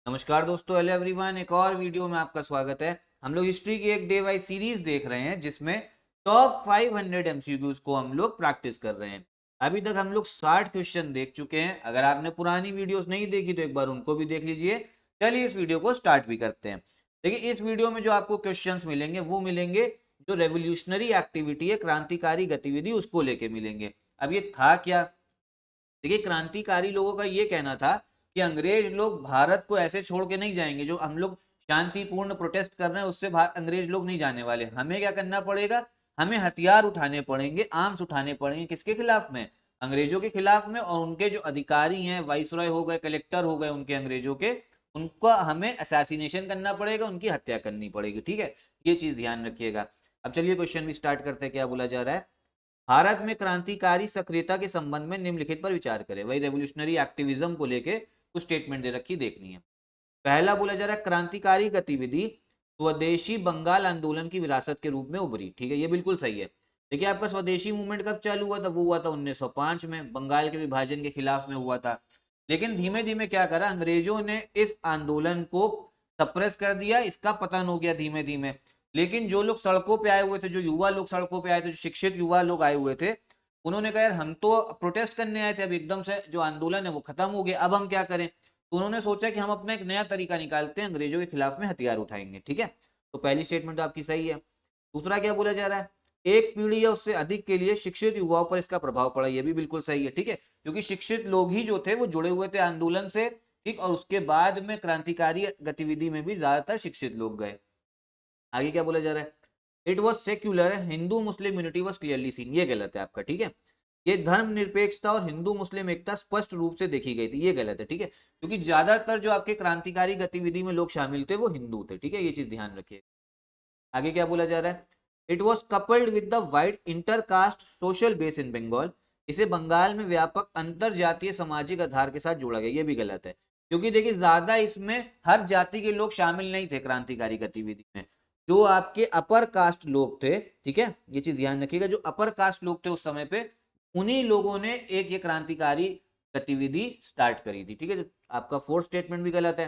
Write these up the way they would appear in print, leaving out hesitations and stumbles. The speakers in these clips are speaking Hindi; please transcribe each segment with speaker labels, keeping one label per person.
Speaker 1: नमस्कार दोस्तों, हेलो एवरीवन। एक और वीडियो में आपका स्वागत है। हम लोग हिस्ट्री की एक डे वाइज सीरीज देख रहे हैं जिसमें टॉप 500 एमसीक्यूज को हम लोग प्रैक्टिस कर रहे हैं। अभी तक हम लोग 60 क्वेश्चन देख चुके हैं। अगर आपने पुरानी वीडियोस नहीं देखी तो एक बार उनको भी देख लीजिए। चलिए इस वीडियो को स्टार्ट भी करते हैं। देखिए, इस वीडियो में जो आपको क्वेश्चन मिलेंगे वो मिलेंगे जो रेवोल्यूशनरी एक्टिविटी है, क्रांतिकारी गतिविधि, उसको लेके मिलेंगे। अब ये था क्या? देखिए, क्रांतिकारी लोगों का ये कहना था कि अंग्रेज लोग भारत को ऐसे छोड़ के नहीं जाएंगे। जो हम लोग शांतिपूर्ण प्रोटेस्ट कर रहे हैं उससे अंग्रेज लोग नहीं जाने वाले। हमें क्या करना पड़ेगा? हमें हथियार उठाने पड़ेंगे, आर्म्स उठाने पड़ेंगे। किसके खिलाफ में? अंग्रेजों के खिलाफ में। और उनके जो अधिकारी हैं, वाइसरॉय हो गए, कलेक्टर हो गए उनके, अंग्रेजों के, उनका हमें असैसिनेशन करना पड़ेगा, उनकी हत्या करनी पड़ेगी। ठीक है, ये चीज ध्यान रखिएगा। अब चलिए क्वेश्चन भी स्टार्ट करते हैं। क्या बोला जा रहा है? भारत में क्रांतिकारी सक्रियता के संबंध में निम्नलिखित पर विचार करें। वही रेवोल्यूशनरी एक्टिविज्म को लेके कुछ स्टेटमेंट दे रखी, देखनी है। पहला बोला जा रहा है, क्रांतिकारी गतिविधि स्वदेशी बंगाल आंदोलन की विरासत के रूप में उभरी। ठीक है, ये बिल्कुल सही है। देखिए, आपका स्वदेशी मूवमेंट कब चालू हुआ था? वो हुआ था 1905 में, बंगाल के विभाजन के खिलाफ में हुआ था। लेकिन धीमे धीमे क्या करा, अंग्रेजों ने इस आंदोलन को सप्रेस कर दिया, इसका पतन हो गया धीमे धीमे। लेकिन जो लोग सड़कों पे आए हुए थे, जो युवा लोग सड़कों पे आए थे, जो शिक्षित युवा लोग आए हुए थे, उन्होंने कहा यार हम तो प्रोटेस्ट करने आए थे, अब एकदम से जो आंदोलन है वो खत्म हो गया, अब हम क्या करें? तो उन्होंने सोचा कि हम अपना एक नया तरीका निकालते हैं, अंग्रेजों के खिलाफ में हथियार उठाएंगे। ठीक है, तो पहली स्टेटमेंट तो आपकी सही है। दूसरा क्या बोला जा रहा है? एक पीढ़ी या उससे अधिक के लिए शिक्षित युवाओं पर इसका प्रभाव पड़ा। ये भी बिल्कुल सही है। ठीक है, क्योंकि शिक्षित लोग ही जो थे वो जुड़े हुए थे आंदोलन से। ठीक, और उसके बाद में क्रांतिकारी गतिविधि में भी ज्यादातर शिक्षित लोग गए। आगे क्या बोला जा रहा है? It was secular, Hindu Muslim unity was clearly seen. ये गलत है आपका। ठीक है, ये धर्म निरपेक्षता और हिंदू मुस्लिम एकता स्पष्ट रूप से देखी गई थी। ये गलत है। ठीक है, क्योंकि ज्यादातर जो आपके क्रांतिकारी गतिविधि में लोग शामिल थे वो हिंदू थे। ठीक है, ये चीज ध्यान रखिए। आगे क्या बोला जा रहा है? It was coupled with the wide intercaste social base in Bengal. इसे बंगाल में व्यापक अंतर जातीय सामाजिक आधार के साथ जोड़ा गया। ये भी गलत है, क्योंकि देखिए ज्यादा इसमें हर जाति के लोग शामिल नहीं थे क्रांतिकारी गतिविधि में। जो आपके अपर कास्ट लोग थे, ठीक है, ये चीज ध्यान रखिएगा, जो अपर कास्ट लोग थे उस समय पे, उन्हीं लोगों ने एक ये क्रांतिकारी गतिविधि स्टार्ट करी थी। ठीक है, तो आपका फोर्थ स्टेटमेंट भी गलत है।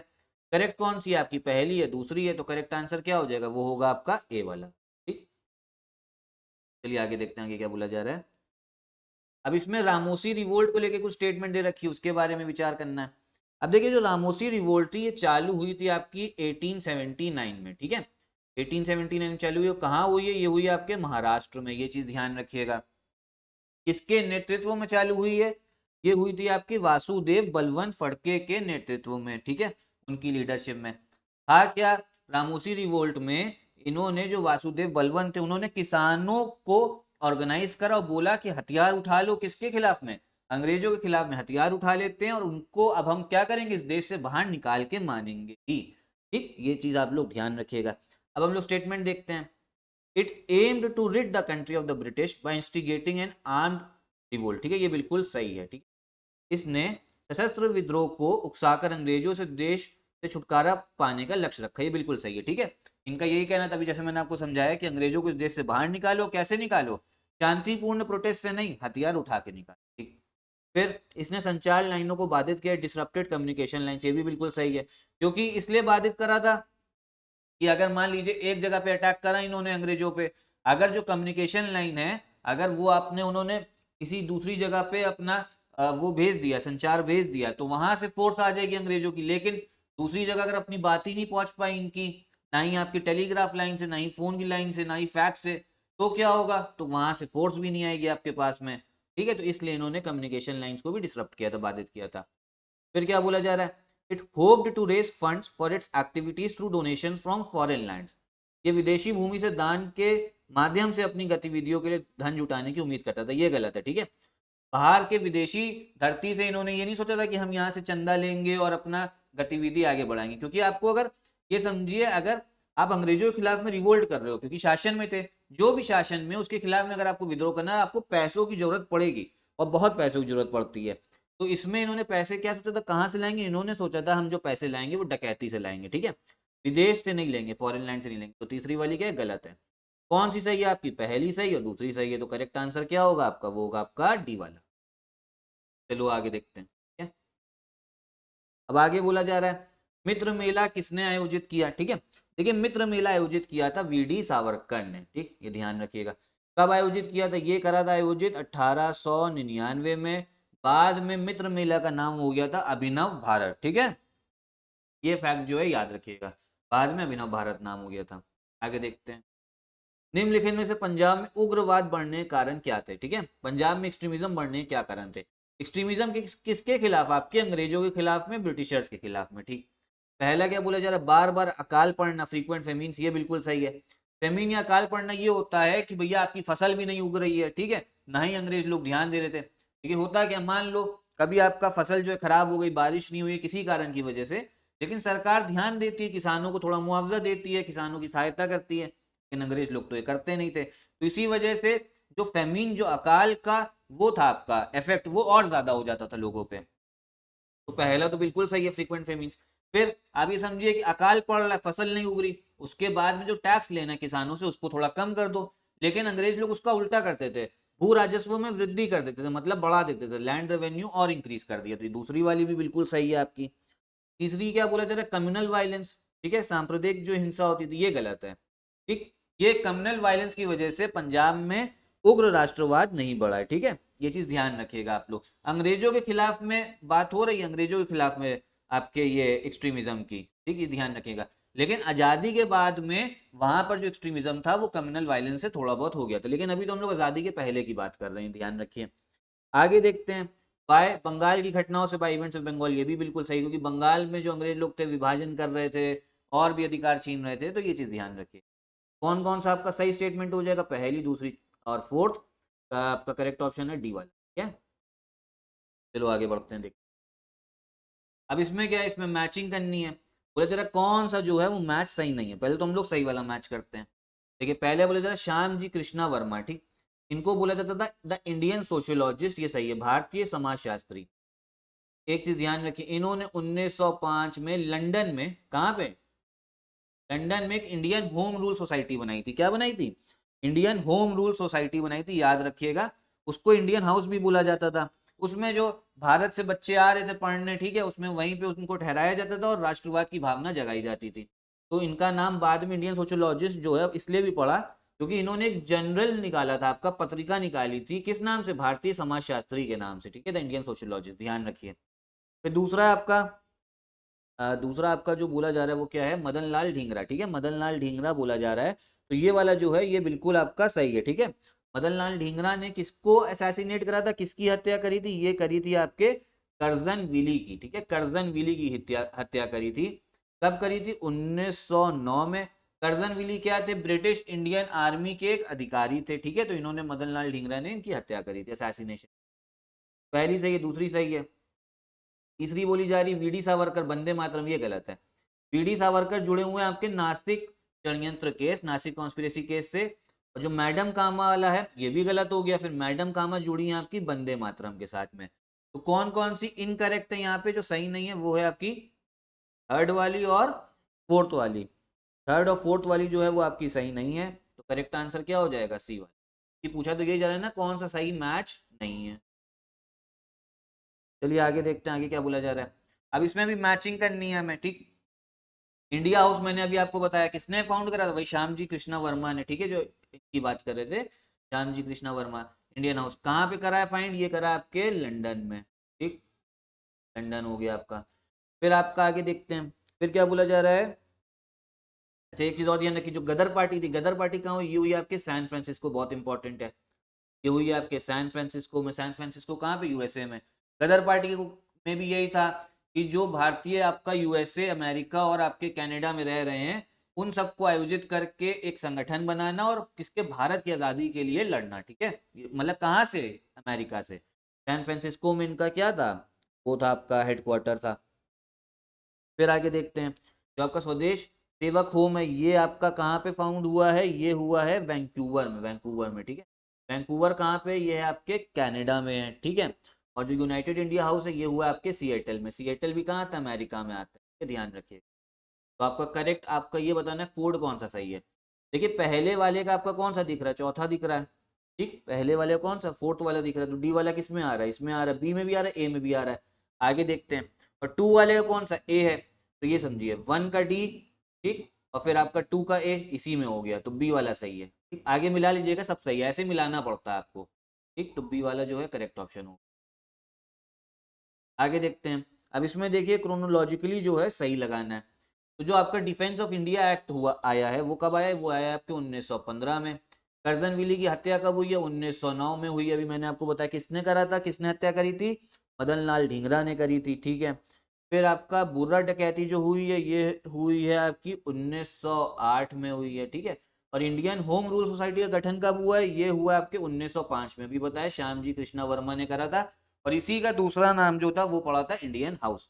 Speaker 1: करेक्ट कौन सी है आपकी? पहली है, दूसरी है? तो करेक्ट आंसर क्या हो जाएगा? वो होगा आपका ए वाला। ठीक, चलिए आगे देखते हैं आगे क्या बोला जा रहा है। अब इसमें रामोसी रिवोल्ट को लेके कुछ स्टेटमेंट दे रखी है, उसके बारे में विचार करना है। अब देखिए, जो रामोसी रिवोल्ट थी ये चालू हुई थी आपकी 1879 में। ठीक है, 1879 में चालू हुई। कहाँ हुई है? ये हुई है आपके महाराष्ट्र में। ये चीज ध्यान रखिएगा। किसके नेतृत्व में चालू हुई है? ये हुई थी आपकी वासुदेव बलवंत फड़के के नेतृत्व में। ठीक है, उनकी लीडरशिप में। था क्या रामोसी रिवोल्ट में? इन्होंने, जो वासुदेव बलवंत थे, उन्होंने किसानों को ऑर्गेनाइज करा और बोला कि हथियार उठा लो। किसके खिलाफ में? अंग्रेजों के खिलाफ में हथियार उठा लेते हैं और उनको अब हम क्या करेंगे? इस देश से बाहर निकाल के मानेंगे ही। ठीक, ये चीज आप लोग ध्यान रखिएगा। अब हम लोग स्टेटमेंट देखते हैं। It aimed to rid the country of the British by instigating an armed revolt. ठीक है, ये बिल्कुल सही है। ठीक, इसने सशस्त्र विद्रोह को उकसाकर अंग्रेजों से देश से छुटकारा पाने का लक्ष्य रखा। ये बिल्कुल सही है। ठीक है, इनका यही कहना था, अभी जैसे मैंने आपको समझाया, कि अंग्रेजों को इस देश से बाहर निकालो। कैसे निकालो? शांतिपूर्ण प्रोटेस्ट से नहीं, हथियार उठा के निकालो। ठीक, फिर इसने संचार लाइनों को बाधित किया, डिसरप्टेड कम्युनिकेशन लाइन। ये भी बिल्कुल सही है, क्योंकि इसलिए बाधित करा था कि अगर मान लीजिए एक जगह पे अटैक करा इन्होंने अंग्रेजों पे, अगर जो कम्युनिकेशन लाइन है, अगर वो आपने उन्होंने किसी दूसरी जगह पे अपना वो भेज दिया, संचार भेज दिया, तो वहां से फोर्स आ जाएगी अंग्रेजों की। लेकिन दूसरी जगह अगर अपनी बात ही नहीं पहुंच पाई इनकी, ना ही आपकी टेलीग्राफ लाइन से, ना ही फोन की लाइन से, ना ही फैक्स से, तो क्या होगा? तो वहां से फोर्स भी नहीं आएगी आपके पास में। ठीक है, तो इसलिए इन्होंने कम्युनिकेशन लाइन्स को भी डिसरप्ट किया था, बाधित किया था। फिर क्या बोला जा रहा है? It hoped to raise funds for its activities through donations from foreign lands. ये विदेशी भूमि से दान के माध्यम से अपनी गतिविधियों के लिए धन जुटाने की उम्मीद करता था। ये गलत है। ठीक है, बाहर के विदेशी धरती से इन्होंने ये नहीं सोचा था कि हम यहाँ से चंदा लेंगे और अपना गतिविधि आगे बढ़ाएंगे। क्योंकि आपको अगर ये समझिए, अगर आप अंग्रेजों के खिलाफ में रिवोल्ट कर रहे हो, क्योंकि शासन में थे, जो भी शासन में, उसके खिलाफ में अगर आपको विद्रोह करना है, आपको पैसों की जरूरत पड़ेगी, और बहुत पैसों की जरूरत पड़ती है। तो इसमें इन्होंने पैसे क्या सोचा था, कहाँ से लाएंगे? इन्होंने सोचा था हम जो पैसे लाएंगे वो डकैती से लाएंगे। ठीक है, विदेश से नहीं लेंगे, फॉरेन लैंड से नहीं लेंगे। तो तीसरी वाली क्या है? गलत है। कौन सी सही है आपकी? पहली सही और दूसरी सही है। तो करेक्ट आंसर क्या होगा आपका? वो होगा आपका डी वाला। चलो आगे देखते हैं। ठीक है, अब आगे बोला जा रहा है, मित्र मेला किसने आयोजित किया, ठीक है। देखिए मित्र मेला आयोजित किया था वीडी सावरकर ने, ठीक, ये ध्यान रखिएगा। कब आयोजित किया था, ये करा था आयोजित 1899 में। बाद में मित्र मेला का नाम हो गया था अभिनव भारत, ठीक है, ये फैक्ट जो है याद रखिएगा, बाद में अभिनव भारत नाम हो गया था। आगे देखते हैं, निम्नलिखित में से पंजाब में उग्रवाद बढ़ने के कारण क्या थे, ठीक है, पंजाब में एक्सट्रीमिज्म बढ़ने के क्या कारण थे। एक्सट्रीमिज्म किसके खिलाफ, आपके अंग्रेजों के खिलाफ में, ब्रिटिशर्स के खिलाफ में, ठीक। पहला क्या बोला जा रहा है, बार बार अकाल पड़ना, फ्रीक्वेंट फेमिन्स, ये बिल्कुल सही है। फेमिन या अकाल पड़ना ये होता है कि भैया आपकी फसल भी नहीं उग रही है, ठीक है, ना ही अंग्रेज लोग ध्यान दे रहे थे, ठीक है। होता क्या, मान लो कभी आपका फसल जो है खराब हो गई, बारिश नहीं हुई किसी कारण की वजह से, लेकिन सरकार ध्यान देती है, किसानों को थोड़ा मुआवजा देती है, किसानों की सहायता करती है, लेकिन अंग्रेज लोग तो ये करते नहीं थे। तो इसी वजह से जो फेमिन, जो अकाल का वो था आपका इफेक्ट, वो और ज्यादा हो जाता था लोगों पे। तो पहला तो बिल्कुल सही है, फ्रीक्वेंट फेमिन्स। फिर आप ये समझिए कि अकाल पड़ रहा है, फसल नहीं उग रही, उसके बाद में जो टैक्स लेना है किसानों से उसको थोड़ा कम कर दो। लेकिन अंग्रेज लोग उसका उल्टा करते थे, भू राजस्व में वृद्धि कर देते थे, मतलब बढ़ा देते थे, लैंड रेवेन्यू और इंक्रीज कर दिया। तो दूसरी वाली भी बिल्कुल सही है आपकी। तीसरी क्या बोला जा रहा है, कम्युनल वायलेंस, ठीक है, सांप्रदायिक जो हिंसा होती थी, ये गलत है, ठीक। ये कम्युनल वायलेंस की वजह से पंजाब में उग्र राष्ट्रवाद नहीं बढ़ा है, ठीक है, ये चीज ध्यान रखिएगा आप लोग। अंग्रेजों के खिलाफ में बात हो रही है, अंग्रेजों के खिलाफ में आपके ये एक्सट्रीमिज्म की, ठीक है, ध्यान रखिएगा। लेकिन आजादी के बाद में वहां पर जो एक्सट्रीमिज्म था वो कम्युनल वायलेंस से थोड़ा बहुत हो गया था, लेकिन अभी तो हम लोग आजादी के पहले की बात कर रहे हैं, ध्यान रखिए। आगे देखते हैं, बाय बंगाल की घटनाओं से, बाय इवेंट्स ऑफ बंगाल, ये भी बिल्कुल सही, क्योंकि बंगाल में जो अंग्रेज लोग थे विभाजन कर रहे थे और भी अधिकार छीन रहे थे, तो ये चीज ध्यान रखिए। कौन कौन सा आपका सही स्टेटमेंट हो जाएगा, पहली, दूसरी और फोर्थ का आपका करेक्ट ऑप्शन है डी वाला, ठीक है। चलो आगे बढ़ते हैं, देखते अब इसमें क्या है, इसमें मैचिंग करनी है। बोले जरा कौन सा जो है वो मैच सही नहीं है, पहले तो हम लोग सही वाला मैच करते हैं। देखिए पहले बोले जरा श्याम जी कृष्णा वर्मा, ठीक, इनको बोला जाता था द इंडियन सोशियोलॉजिस्ट, ये सही है, भारतीय समाजशास्त्री। एक चीज ध्यान रखिए, इन्होंने 1905 में लंदन में, कहां पे, लंदन में एक इंडियन होम रूल सोसाइटी बनाई थी। क्या बनाई थी, इंडियन होम रूल सोसाइटी बनाई थी, याद रखिएगा। उसको इंडियन हाउस भी बोला जाता था। उसमें जो भारत से बच्चे आ रहे थे पढ़ने, ठीक है, उसमें वहीं पे उनको ठहराया जाता था और राष्ट्रवाद की भावना जगाई जाती थी। तो इनका नाम बाद में इंडियन सोशियोलॉजिस्ट जो है इसलिए भी पड़ा क्योंकि इन्होंने एक जनरल निकाला था, आपका पत्रिका निकाली थी, किस नाम से, भारतीय समाजशास्त्री के नाम से, ठीक है, द इंडियन सोशियोलॉजिस्ट, ध्यान रखिए। फिर दूसरा आपका जो बोला जा रहा है वो क्या है, मदन लाल ढींगरा, ठीक है, मदन लाल ढींगरा बोला जा रहा है। तो ये वाला जो है ये बिल्कुल आपका सही है, ठीक है। मदन लाल ढींगरा ने किसको असैसिनेट करा था, किसकी हत्या करी थी, ये करी थी आपके कर्जन विली की, ठीक है, कर्जन विली की हत्या करी थी। कब करी थी, 1909 में। कर्जन विली क्या थे, ब्रिटिश इंडियन आर्मी के एक अधिकारी थे, ठीक है। तो इन्होंने, मदन लाल ढींगरा ने इनकी हत्या करी थी, असैसिनेशन। पहली सही है, दूसरी सही है। तीसरी बोली जा रही वीडी सावरकर वंदे मातरम, ये गलत है। वीडी सावरकर जुड़े हुए हैं आपके नासिक षड्यंत्र केस, नासिक कॉन्स्पिरेसी केस से। और जो मैडम कामा वाला है ये भी गलत हो गया। फिर मैडम कामा जुड़ी है आपकी वंदे मातरम के साथ में। तो कौन कौन सी इनकरेक्ट है यहाँ पे, जो सही नहीं है वो है आपकी थर्ड वाली और फोर्थ वाली। थर्ड और फोर्थ वाली जो है वो आपकी सही नहीं है, तो करेक्ट आंसर क्या हो जाएगा, सी वाली। पूछा तो यही जा रहा है ना, कौन सा सही मैच नहीं है। चलिए आगे देखते हैं, आगे क्या बोला जा रहा है। अब इसमें भी मैचिंग करनी है हमें, ठीक। इंडिया हाउस मैंने अभी आपको बताया किसने फाउंड करा था, भाई श्याम जी कृष्णा वर्मा ने, ठीक है, जो इनकी बात कर रहे थे, श्याम जी कृष्णा वर्मा। इंडियन हाउस कहाँ पे करा है फाइंड, ये करा आपके लंदन में, ठीक, लंदन हो गया आपका। फिर आपका आगे देखते हैं, फिर क्या बोला जा रहा है। अच्छा एक चीज और ध्यान रखिए, जो गदर पार्टी थी, गदर पार्टी कहाँ हुई, ये हुई आपके सैन फ्रांसिस्को, बहुत इंपॉर्टेंट है। ये हुई आपके सैन फ्रांसिस्को में। सैन फ्रांसिस्को कहाँ पे, यूएसए में। गदर पार्टी में भी यही था कि जो भारतीय आपका यूएसए, अमेरिका और आपके कनाडा में रह रहे हैं उन सबको आयोजित करके एक संगठन बनाना और किसके, भारत की आजादी के लिए लड़ना, ठीक है। मतलब कहाँ से, अमेरिका से। सैन फ्रांसिस्को में इनका क्या था, वो था आपका हेडक्वार्टर था। फिर आगे देखते हैं, जो आपका स्वदेश सेवक होम है ये आपका कहाँ पे फाउंड हुआ है, ये हुआ है वैंकूवर में, वैंकूवर में, ठीक है। वैंकूवर कहाँ पे, ये है आपके कनाडा में है, ठीक है। और जो यूनाइटेड इंडिया हाउस है ये हुआ आपके सिएटल में। सिएटल भी कहाँ आता है, अमेरिका में आता है, ध्यान रखिए। तो आपका करेक्ट, आपका ये बताना है कोड कौन सा सही है। देखिए पहले वाले का आपका कौन सा दिख रहा है, चौथा दिख रहा है, ठीक। पहले वाले कौन सा, फोर्थ वाला दिख रहा है। तो डी वाला किस में आ रहा है, इसमें आ रहा है, बी में भी आ रहा है, ए में भी आ रहा है। आगे देखते हैं, और टू वाले का कौन सा, ए है। तो ये समझिए 1 का डी, ठीक, और फिर आपका 2 का ए इसी में हो गया, तो बी वाला सही है, ठीक। आगे मिला लीजिएगा, सब सही है, ऐसे मिलाना पड़ता है आपको, ठीक। तो बी वाला जो है करेक्ट ऑप्शन हो। आगे देखते हैं। अब इसमें देखिए क्रोनोलॉजिकली जो है सही लगाना है। तो जो आपका डिफेंस ऑफ इंडिया एक्ट हुआ आया है वो कब आया है? वो आया है आपके 1915 में। कर्जन विली की हत्या कब हुई है? 1909 में हुई है। अभी मैंने आपको बताया किसने करा था, किसने हत्या करी थी? मदन लाल ढींगरा ने करी थी, ठीक है। फिर आपका बुर्रा डकैती जो हुई है ये हुई है आपकी 1908 में हुई है, ठीक है। और इंडियन होम रूल सोसाइटी का गठन कब हुआ है? ये हुआ आपके 1905 में, भी बताया श्याम जी कृष्णा वर्मा ने करा था। और इसी का दूसरा नाम जो था वो पड़ा था इंडियन हाउस,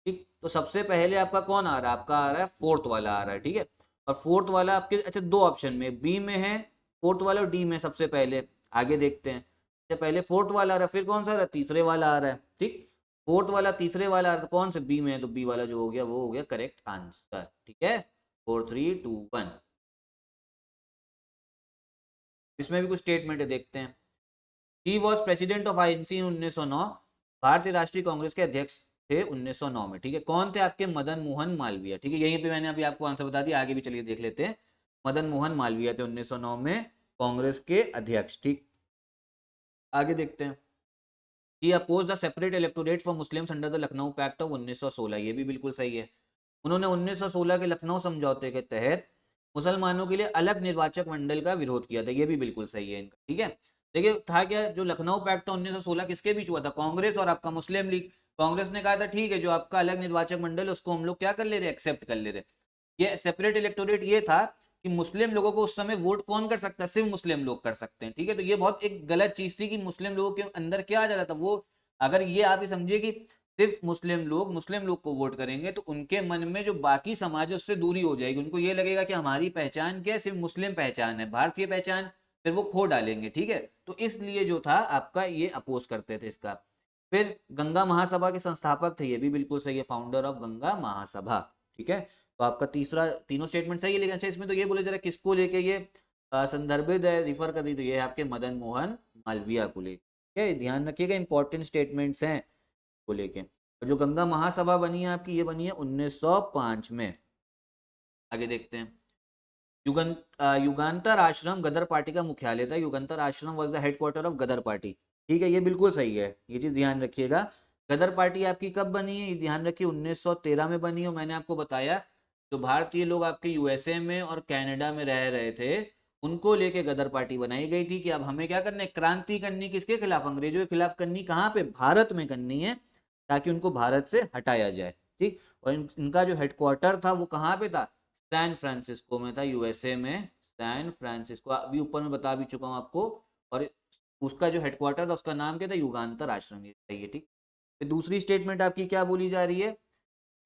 Speaker 1: ठीक। तो सबसे पहले आपका कौन आ रहा है? आपका आ रहा है फोर्थ वाला आ रहा है, ठीक है। और फोर्थ वाला आपके अच्छा दो ऑप्शन में, बी में है फोर्थ वाला और डी में सबसे पहले। आगे देखते हैं। अच्छा पहले फोर्थ वाला आ रहा है, फिर कौन सा आ रहा है? तीसरे वाला आ रहा है, ठीक। फोर्थ वाला तीसरे वाला आ रहा है, तो कौन से? बी में है, तो बी वाला जो हो गया वो हो गया करेक्ट आंसर, ठीक है। 4 3 2 1। इसमें भी कुछ स्टेटमेंट है, देखते हैं। He was president of INC in 1909। भारतीय राष्ट्रीय कांग्रेस के अध्यक्ष थे 1909 में, ठीक है। कौन थे आपके? मदन मोहन मालवीय, ठीक है। यहीं पे मैंने अभी आपको आंसर बता दिया, आगे भी चलिए देख लेते हैं। मदन मोहन मालवीय थे 1909 में कांग्रेस के अध्यक्ष, ठीक। आगे देखते हैं। He oppose the separate electorate for Muslims under the Lucknow pact of 1916। ये भी बिल्कुल सही है। उन्होंने 1916 के लखनऊ समझौते के तहत मुसलमानों के लिए अलग निर्वाचक मंडल का विरोध किया था। ये भी बिल्कुल सही है इनका, ठीक है। देखिए था क्या, जो लखनऊ पैक्ट था 1916 किसके बीच हुआ था? कांग्रेस और आपका मुस्लिम लीग। कांग्रेस ने कहा था ठीक है, जो आपका अलग निर्वाचक मंडल है उसको हम लोग क्या कर ले रहे, एक्सेप्ट कर ले रहे। ये सेपरेट इलेक्टोरेट ये था कि मुस्लिम लोगों को उस समय वोट कौन कर सकता है? सिर्फ मुस्लिम लोग कर सकते हैं, ठीक है। तो ये बहुत एक गलत चीज थी कि मुस्लिम लोगों के अंदर क्या आ जाता था वो, अगर ये आप ही समझिए कि सिर्फ मुस्लिम लोग को वोट करेंगे तो उनके मन में जो बाकी समाज है उससे दूरी हो जाएगी। उनको ये लगेगा कि हमारी पहचान क्या है? सिर्फ मुस्लिम पहचान है, भारतीय पहचान फिर वो खो डालेंगे, ठीक है। तो इसलिए जो था आपका ये अपोज करते थे इसका। फिर गंगा महासभा के संस्थापक थे, ये भी बिल्कुल सही है, फाउंडर ऑफ गंगा महासभा, ठीक है। तो आपका तीसरा तीनों स्टेटमेंट सही है। लेकिन अच्छा इसमें तो ये बोले जरा किसको लेके ये संदर्भित है, रिफर कर दी, तो ये है आपके मदन मोहन मालवीय को लेके। ध्यान रखिएगा इंपॉर्टेंट स्टेटमेंट्स हैं को लेके। जो गंगा महासभा बनी है आपकी, ये बनी है 1905 में। आगे देखते हैं। युगांतर आश्रम गदर पार्टी का मुख्यालय था। Yugantar Ashram was the headquarter of Ghadar Party, ठीक है। ये बिल्कुल सही है, ये चीज ध्यान रखिएगा। गदर पार्टी आपकी कब बनी है? ये ध्यान रखिए 1913 में बनी है। मैंने आपको बताया जो भारतीय लोग आपके यूएसए में और कनाडा में रह रहे थे उनको लेके गदर पार्टी बनाई गई थी कि अब हमें क्या करना है, क्रांति करनी, किसके खिलाफ? अंग्रेजों के खिलाफ करनी। कहाँ पे? भारत में करनी है, ताकि उनको भारत से हटाया जाए, ठीक। और इनका जो हेडक्वार्टर था वो कहाँ पे था? सैन फ्रांसिस्को में था, यूएसए में। सैन फ्रांसिस्को अभी ऊपर में बता भी चुका हूँ आपको। और उसका जो हेडक्वार्टर था उसका नाम क्या था? युगांतर आश्रम, ये सही है, ठीक। फिर दूसरी स्टेटमेंट आपकी क्या बोली जा रही है?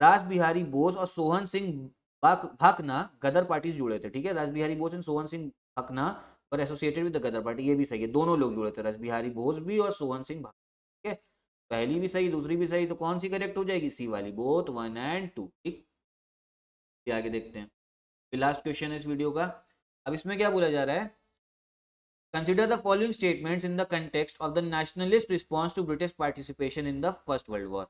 Speaker 1: रास बिहारी बोस और सोहन सिंह भाकना गदर पार्टी से जुड़े थे, ठीक है। रास बिहारी बोस एंड सोहन सिंह भाकना और associated with the Ghadar Party, ये भी सही है। दोनों लोग जुड़े थे, रास बिहारी बोस भी और सोहन सिंह भाकना, ठीक है। पहली भी सही दूसरी भी सही, तो कौन सी करेक्ट हो जाएगी? सी वाली, बोथ 1 और 2, ठीक। आगे देखते हैं। लास्ट क्वेश्चन है इस वीडियो का। अब इसमें क्या बोला जा रहा है? Consider the following statements in the context of the nationalist response to British participation in the first world war.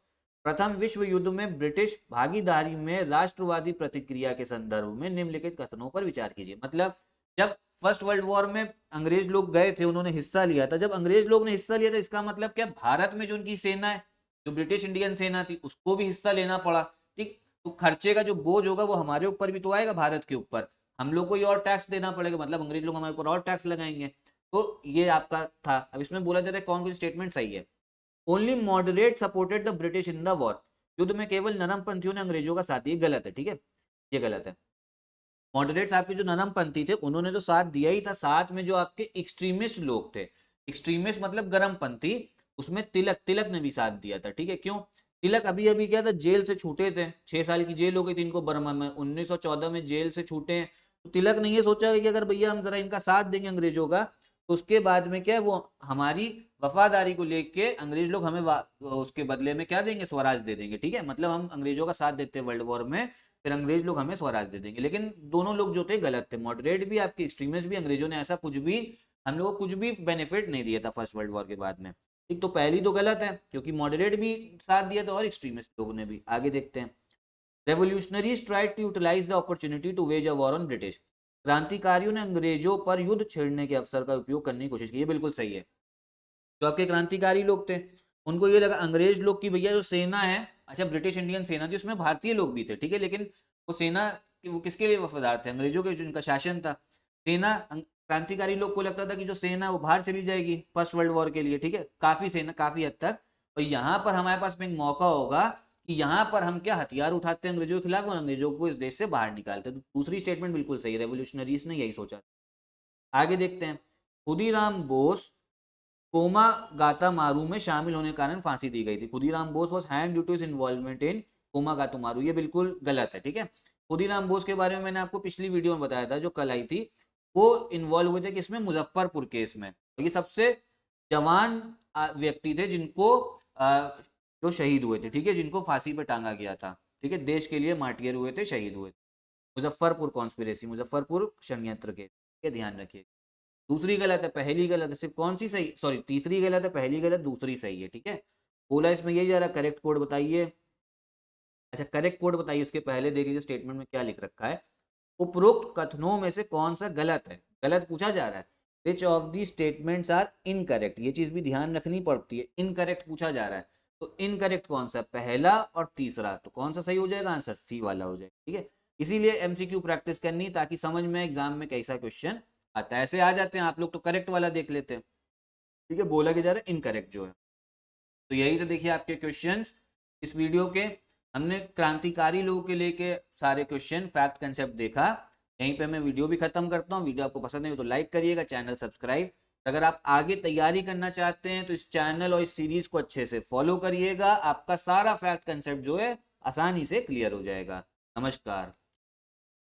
Speaker 1: प्रथम विश्व युद्ध में ब्रिटिश भागीदारी में राष्ट्रवादी प्रतिक्रिया के संदर्भ में निम्नलिखित कथनों पर विचार कीजिए। मतलब जब फर्स्ट वर्ल्ड वॉर में अंग्रेज लोग गए थे, उन्होंने हिस्सा लिया था। जब अंग्रेज लोग ने हिस्सा लिया था इसका मतलब क्या? भारत में जो उनकी सेना है, जो ब्रिटिश इंडियन सेना थी, उसको भी हिस्सा लेना पड़ा, ठीक। तो खर्चे का जो बोझ होगा वो हमारे ऊपर भी तो आएगा, भारत के ऊपर। हम लोग को ये और टैक्स देना पड़ेगा, मतलब अंग्रेज लोग हमारे ऊपर और टैक्स लगाएंगे। तो ये आपका था। अब इसमें बोला जा रहा है कौन कौन स्टेटमेंट सही है। Only moderate supported the British in the war. युद्ध में केवल नरमपंथियों ने अंग्रेजों का साथ दिया, गलत है, ठीक है। ये गलत है। मॉडरेट्स आपके जो नरमपंथी थे उन्होंने तो साथ दिया ही था, साथ में जो आपके एक्सट्रीमिस्ट लोग थे, एक्सट्रीमिस्ट मतलब गरमपंथी, उसमें तिलक ने भी साथ दिया था, ठीक है। क्यों? तिलक अभी अभी क्या था, जेल से छूटे थे, 6 साल की जेल हो गई थी इनको बर्मा में, 1914 में जेल से छूटे हैं। तो तिलक ने ये सोचा कि अगर भैया हम जरा इनका साथ देंगे अंग्रेजों का, तो उसके बाद में क्या है, वो हमारी वफादारी को लेके अंग्रेज लोग हमें उसके बदले में क्या देंगे? स्वराज दे देंगे, ठीक है। मतलब हम अंग्रेजों का साथ देते हैं वर्ल्ड वॉर में, फिर अंग्रेज लोग हमें स्वराज दे देंगे। लेकिन दोनों लोग जो थे गलत थे, मॉडरेट भी आपके एक्सट्रीमिस्ट भी। अंग्रेजों ने ऐसा कुछ भी हम लोग को कुछ भी बेनिफिट नहीं दिया था फर्स्ट वर्ल्ड वॉर के बाद में, ठीक। तो पहली तो गलत है क्योंकि मॉडरेट भी साथ दिया था और एक्सट्रीमिस्ट लोगों ने भी। आगे देखते हैं। Revolutionaries tried to utilize the opportunity to wage a war on British. क्रांतिकारियों ने अंग्रेजों पर युद्ध छेड़ने के अवसर का उपयोग करने की कोशिश की। ये बिल्कुल सही है। जो आपके क्रांतिकारी लोग थे उनको ये लगा अंग्रेज लोग की भैया जो सेना है, अच्छा ब्रिटिश इंडियन सेना थी उसमें भारतीय लोग भी थे, ठीक है, लेकिन वो सेना वो किसके लिए वफादार थे? अंग्रेजों के, जिनका शासन था। सेना क्रांतिकारी लोग को लगता था कि जो सेना वो बाहर चली जाएगी फर्स्ट वर्ल्ड वॉर के लिए, ठीक है, काफी सेना काफी हद तक, और यहाँ पर हमारे पास में एक मौका होगा कि यहाँ पर हम क्या हथियार उठाते हैं अंग्रेजों के खिलाफ और अंग्रेजों को इस देश से बाहर निकालते हैं। तो दूसरी स्टेटमेंट बिल्कुल सही है, रेवोल्यूशनरीज ने यही सोचा। आगे देखते हैं। खुदीराम बोस कोमा गाता मारू में शामिल होने के कारण फांसी दी गई थी। Khudiram Bose was hanged due to his involvement in Komagata Maru. ये बिल्कुल गलत है, ठीक है। खुदीराम बोस के बारे में मैंने आपको पिछली वीडियो में बताया था जो कल आई थी, वो इन्वॉल्व हुए थे किसमें? मुजफ्फरपुर केस में। तो ये सबसे जवान व्यक्ति थे जिनको जो शहीद हुए थे, ठीक है, जिनको फांसी पे टांगा गया था, ठीक है, देश के लिए मार्टियर हुए थे, शहीद हुए थे। मुजफ्फरपुर कॉन्स्पिरेसी, मुजफ्फरपुर षड्यंत्र के, ठीक है, ध्यान रखिए। दूसरी गलत है, पहली गलत है, सिर्फ कौन सी सही, सॉरी तीसरी गलत है, पहली गलत, दूसरी सही है, ठीक है। बोला इसमें यही जा रहा, करेक्ट कोड बताइए। अच्छा करेक्ट कोड बताइए, उसके पहले देख लीजिए स्टेटमेंट में क्या लिख रखा है। उपरोक्त कथनों में से कौन सा गलत है? गलत पूछा जा रहा है। Which of the statements are incorrect, ये चीज भी ध्यान रखनी पड़ती है, इनकरेक्ट पूछा जा रहा है। तो इनकरेक्ट कौन सा? पहला और तीसरा, तो कौन सा सही हो जाएगा? आंसर सी वाला हो जाएगा, ठीक है। इसीलिए एमसीक्यू प्रैक्टिस करनी ताकि समझ में एग्जाम में कैसा क्वेश्चन आता है। ऐसे आ जाते हैं आप लोग तो करेक्ट वाला देख लेते हैं, ठीक है, बोला के जा रहा है इनकरेक्ट जो है। तो यही तो देखिए आपके क्वेश्चंस इस वीडियो के। हमने क्रांतिकारी लोगों के लेके सारे क्वेश्चन फैक्ट कंसेप्ट देखा। यहीं पे मैं वीडियो भी खत्म करता हूँ। वीडियो आपको पसंद नहीं हो तो लाइक करिएगा, चैनल सब्सक्राइब। अगर आप आगे तैयारी करना चाहते हैं तो इस चैनल और इस सीरीज को अच्छे से फॉलो करिएगा, आपका सारा फैक्ट कंसेप्ट जो है आसानी से क्लियर हो जाएगा। नमस्कार।